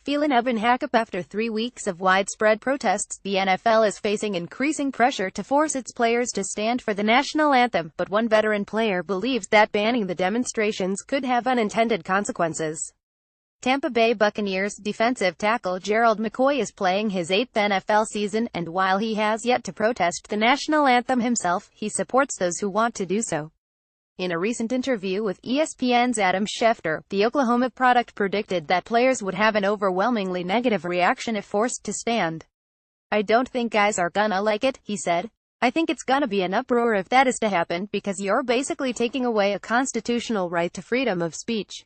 Phelan EbenhackAP After 3 weeks of widespread protests, the NFL is facing increasing pressure to force its players to stand for the national anthem, but one veteran player believes that banning the demonstrations could have unintended consequences. Tampa Bay Buccaneers defensive tackle Gerald McCoy is playing his 8th NFL season, and while he has yet to protest the national anthem himself, he supports those who want to do so. In a recent interview with ESPN's Adam Schefter, the Oklahoma product predicted that players would have an overwhelmingly negative reaction if forced to stand. "I don't think guys are gonna like it," he said. "I think it's gonna be an uproar if that is to happen, because you're basically taking away a constitutional right to freedom of speech.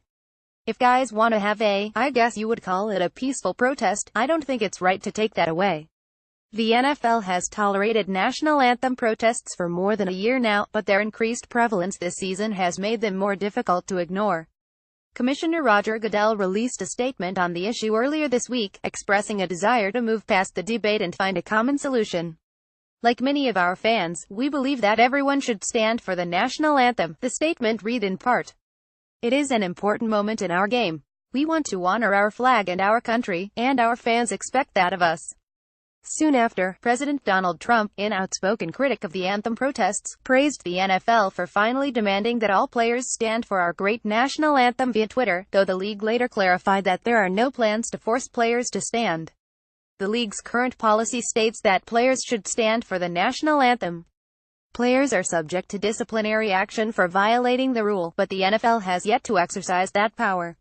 If guys want to have I guess you would call it a peaceful protest, I don't think it's right to take that away." The NFL has tolerated national anthem protests for more than a year now, but their increased prevalence this season has made them more difficult to ignore. Commissioner Roger Goodell released a statement on the issue earlier this week, expressing a desire to move past the debate and find a common solution. "Like many of our fans, we believe that everyone should stand for the national anthem," the statement read in part. "It is an important moment in our game. We want to honor our flag and our country, and our fans expect that of us." Soon after, President Donald Trump, an outspoken critic of the anthem protests, praised the NFL for finally demanding that all players stand for our great national anthem via Twitter, though the league later clarified that there are no plans to force players to stand. The league's current policy states that players should stand for the national anthem. Players are subject to disciplinary action for violating the rule, but the NFL has yet to exercise that power.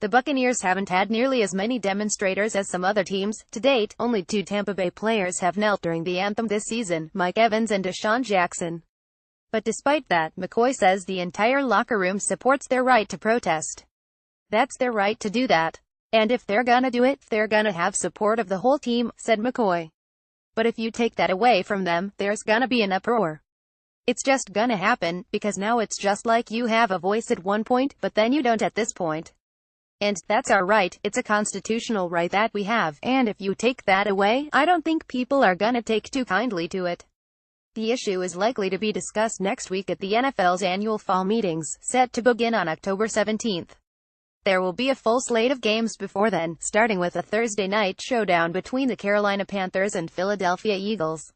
The Buccaneers haven't had nearly as many demonstrators as some other teams. To date, only 2 Tampa Bay players have knelt during the anthem this season, Mike Evans and Deshaun Jackson. But despite that, McCoy says the entire locker room supports their right to protest. "That's their right to do that. And if they're gonna do it, they're gonna have support of the whole team," said McCoy. "But if you take that away from them, there's gonna be an uproar. It's just gonna happen, because now it's just like you have a voice at one point, but then you don't at this point. And that's our right. It's a constitutional right that we have, and if you take that away, I don't think people are gonna take too kindly to it." The issue is likely to be discussed next week at the NFL's annual fall meetings, set to begin on October 17th. There will be a full slate of games before then, starting with a Thursday night showdown between the Carolina Panthers and Philadelphia Eagles.